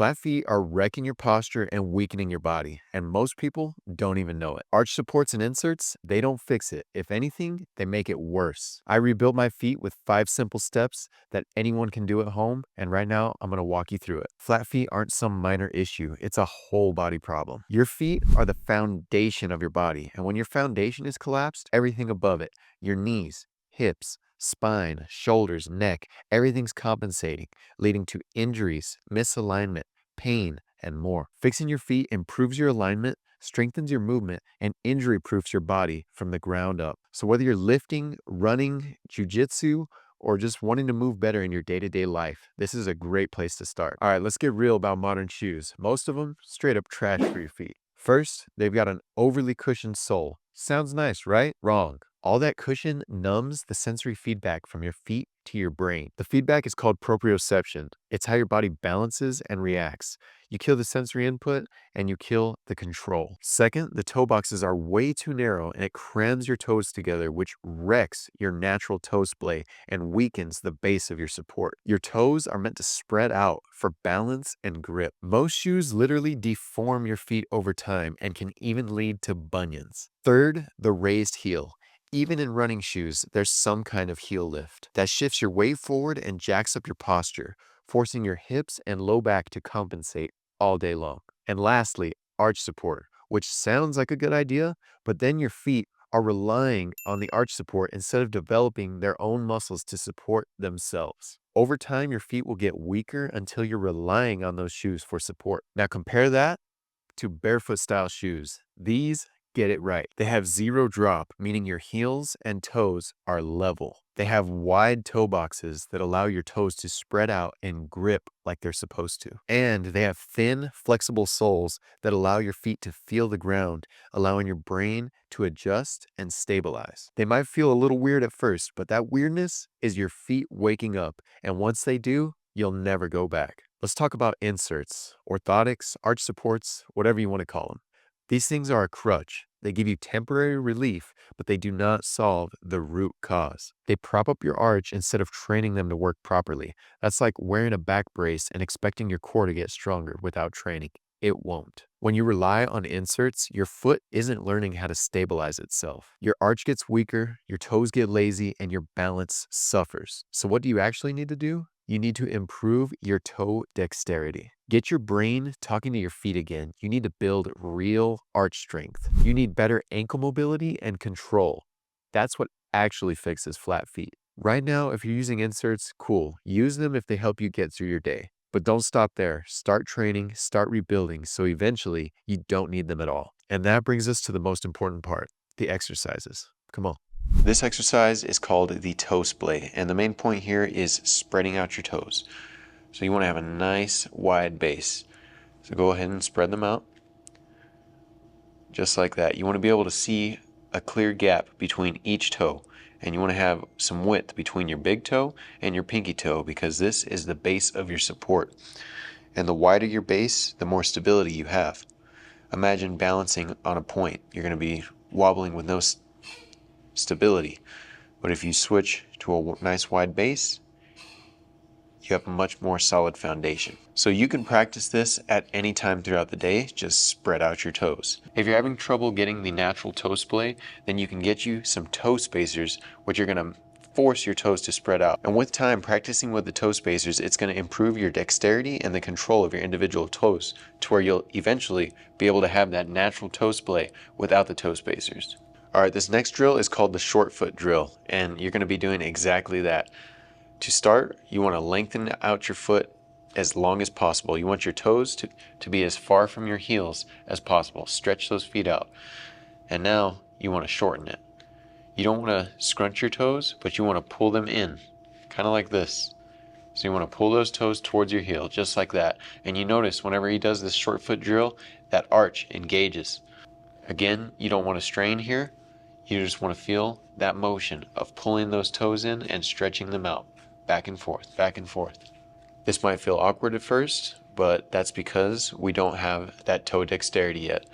Flat feet are wrecking your posture and weakening your body, and most people don't even know it. Arch supports and inserts, they don't fix it. If anything, they make it worse. I rebuilt my feet with 5 simple steps that anyone can do at home, and right now I'm gonna walk you through it. Flat feet aren't some minor issue, it's a whole body problem. Your feet are the foundation of your body, and when your foundation is collapsed, everything above it, your knees, hips, spine, shoulders, neck, everything's compensating, leading to injuries, misalignment, pain, and more. Fixing your feet improves your alignment, strengthens your movement, and injury proofs your body from the ground up. So whether you're lifting, running, jujitsu, or just wanting to move better in your day-to-day life, this is a great place to start. All right, let's get real about modern shoes. Most of them straight up trash for your feet. First, they've got an overly cushioned sole. Sounds nice, right? Wrong. All that cushion numbs the sensory feedback from your feet to your brain. The feedback is called proprioception. It's how your body balances and reacts. You kill the sensory input and you kill the control. Second, the toe boxes are way too narrow and it crams your toes together, which wrecks your natural toe splay and weakens the base of your support. Your toes are meant to spread out for balance and grip. Most shoes literally deform your feet over time and can even lead to bunions. Third, the raised heel. Even in running shoes, there's some kind of heel lift that shifts your weight forward and jacks up your posture, forcing your hips and low back to compensate all day long. And lastly, arch support, which sounds like a good idea, but then your feet are relying on the arch support instead of developing their own muscles to support themselves. Over time, your feet will get weaker until you're relying on those shoes for support. Now compare that to barefoot style shoes. These get it right. They have zero drop, meaning your heels and toes are level. They have wide toe boxes that allow your toes to spread out and grip like they're supposed to. And they have thin, flexible soles that allow your feet to feel the ground, allowing your brain to adjust and stabilize. They might feel a little weird at first, but that weirdness is your feet waking up. And once they do, you'll never go back. Let's talk about inserts, orthotics, arch supports, whatever you want to call them. These things are a crutch. They give you temporary relief, but they do not solve the root cause. They prop up your arch instead of training them to work properly. That's like wearing a back brace and expecting your core to get stronger without training. It won't. When you rely on inserts, your foot isn't learning how to stabilize itself. Your arch gets weaker, your toes get lazy, and your balance suffers. So what do you actually need to do? You need to improve your toe dexterity. Get your brain talking to your feet again. You need to build real arch strength. You need better ankle mobility and control. That's what actually fixes flat feet. Right now, if you're using inserts, cool. Use them if they help you get through your day. But don't stop there. Start training, start rebuilding, so eventually you don't need them at all. And that brings us to the most important part, the exercises. Come on. This exercise is called the toe splay, and the main point here is spreading out your toes. So you want to have a nice wide base. So go ahead and spread them out, just like that. You want to be able to see a clear gap between each toe, and you want to have some width between your big toe and your pinky toe, because this is the base of your support. And the wider your base, the more stability you have. Imagine balancing on a point. You're going to be wobbling with no stability. But if you switch to a nice wide base, you have a much more solid foundation. So you can practice this at any time throughout the day. Just spread out your toes. If you're having trouble getting the natural toe splay, then you can get you some toe spacers, which are going to force your toes to spread out. And with time, practicing with the toe spacers, it's going to improve your dexterity and the control of your individual toes to where you'll eventually be able to have that natural toe splay without the toe spacers. All right, this next drill is called the short foot drill, and you're going to be doing exactly that. To start, you want to lengthen out your foot as long as possible. You want your toes to be as far from your heels as possible. Stretch those feet out. And now you want to shorten it. You don't want to scrunch your toes, but you want to pull them in, kind of like this. So you want to pull those toes towards your heel, just like that. And you notice whenever he does this short foot drill, that arch engages. Again, you don't want to strain here. You just want to feel that motion of pulling those toes in and stretching them out. Back and forth, back and forth. This might feel awkward at first, but that's because we don't have that toe dexterity yet.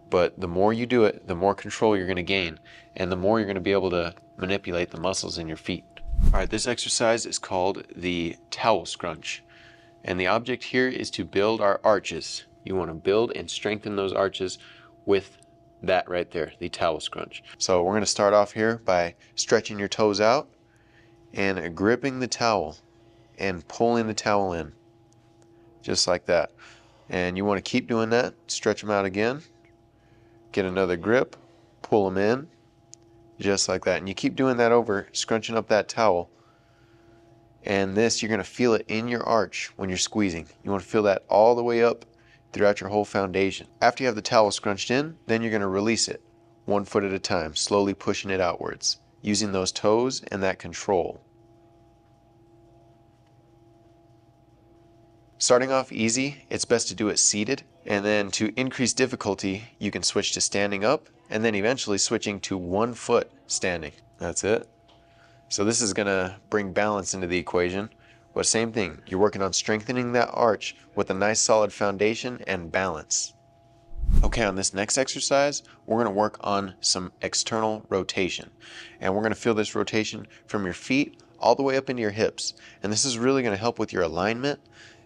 But the more you do it, the more control you're going to gain, and the more you're going to be able to manipulate the muscles in your feet. All right, this exercise is called the towel scrunch. And the object here is to build our arches. You want to build and strengthen those arches with that right there, the towel scrunch. So we're going to start off here by stretching your toes out and gripping the towel and pulling the towel in, just like that. And you want to keep doing that. Stretch them out again, get another grip, pull them in, just like that. And you keep doing that over, scrunching up that towel. And this, you're going to feel it in your arch when you're squeezing. You want to feel that all the way up throughout your whole foundation. After you have the towel scrunched in, then you're going to release it, 1 foot at a time, slowly pushing it outwards, using those toes and that control. Starting off easy, it's best to do it seated, and then to increase difficulty, you can switch to standing up, and then eventually switching to 1 foot standing. That's it. So this is going to bring balance into the equation, but same thing, you're working on strengthening that arch with a nice solid foundation and balance. Okay, on this next exercise, we're going to work on some external rotation, and we're going to feel this rotation from your feet all the way up into your hips, and this is really going to help with your alignment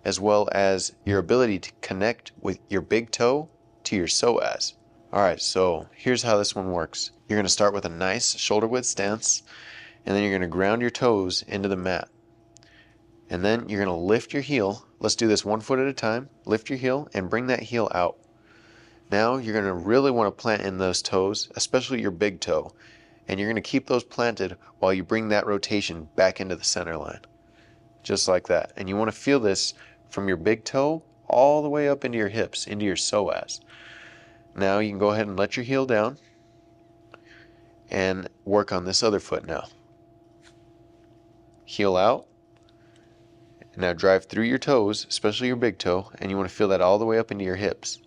as well as your ability to connect with your big toe to your psoas. Alright, so here's how this one works. You're going to start with a nice shoulder width stance, and then you're going to ground your toes into the mat. And then you're going to lift your heel. Let's do this 1 foot at a time. Lift your heel and bring that heel out. Now you're going to really want to plant in those toes, especially your big toe. And you're going to keep those planted while you bring that rotation back into the center line. Just like that. And you want to feel this from your big toe all the way up into your hips, into your psoas. Now you can go ahead and let your heel down and work on this other foot now. Heel out. Now drive through your toes, especially your big toe, and you want to feel that all the way up into your hips.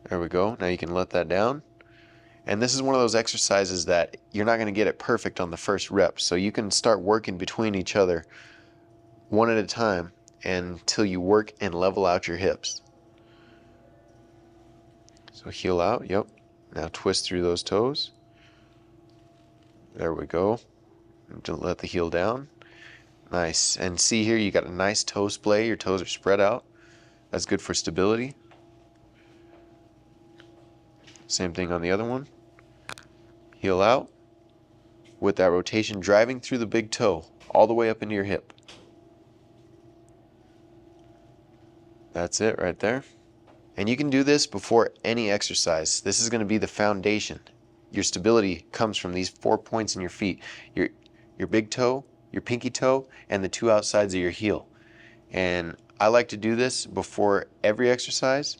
There we go. Now you can let that down. And this is one of those exercises that you're not going to get it perfect on the first rep, so you can start working between each other one at a time until you work and level out your hips. So heel out, yep. Now twist through those toes. There we go. Let the heel down. Nice. And see here, you got a nice toe splay. Your toes are spread out. That's good for stability. Same thing on the other one. Heel out with that rotation driving through the big toe all the way up into your hip. That's it right there. And you can do this before any exercise. This is going to be the foundation. Your stability comes from these 4 points in your feet. Your big toe, your pinky toe, and the 2 outsides of your heel. And I like to do this before every exercise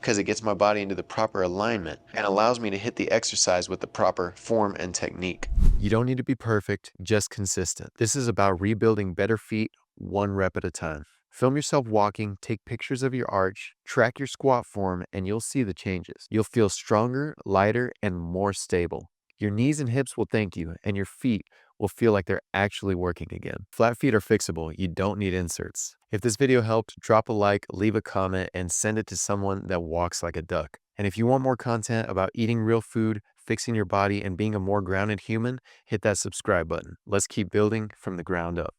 because it gets my body into the proper alignment and allows me to hit the exercise with the proper form and technique. You don't need to be perfect, just consistent. This is about rebuilding better feet 1 rep at a time. Film yourself walking, take pictures of your arch, track your squat form, and you'll see the changes. You'll feel stronger, lighter, and more stable. Your knees and hips will thank you, and your feet will feel like they're actually working again. Flat feet are fixable. You don't need inserts. If this video helped, drop a like, leave a comment, and send it to someone that walks like a duck. And if you want more content about eating real food, fixing your body, and being a more grounded human, hit that subscribe button. Let's keep building from the ground up.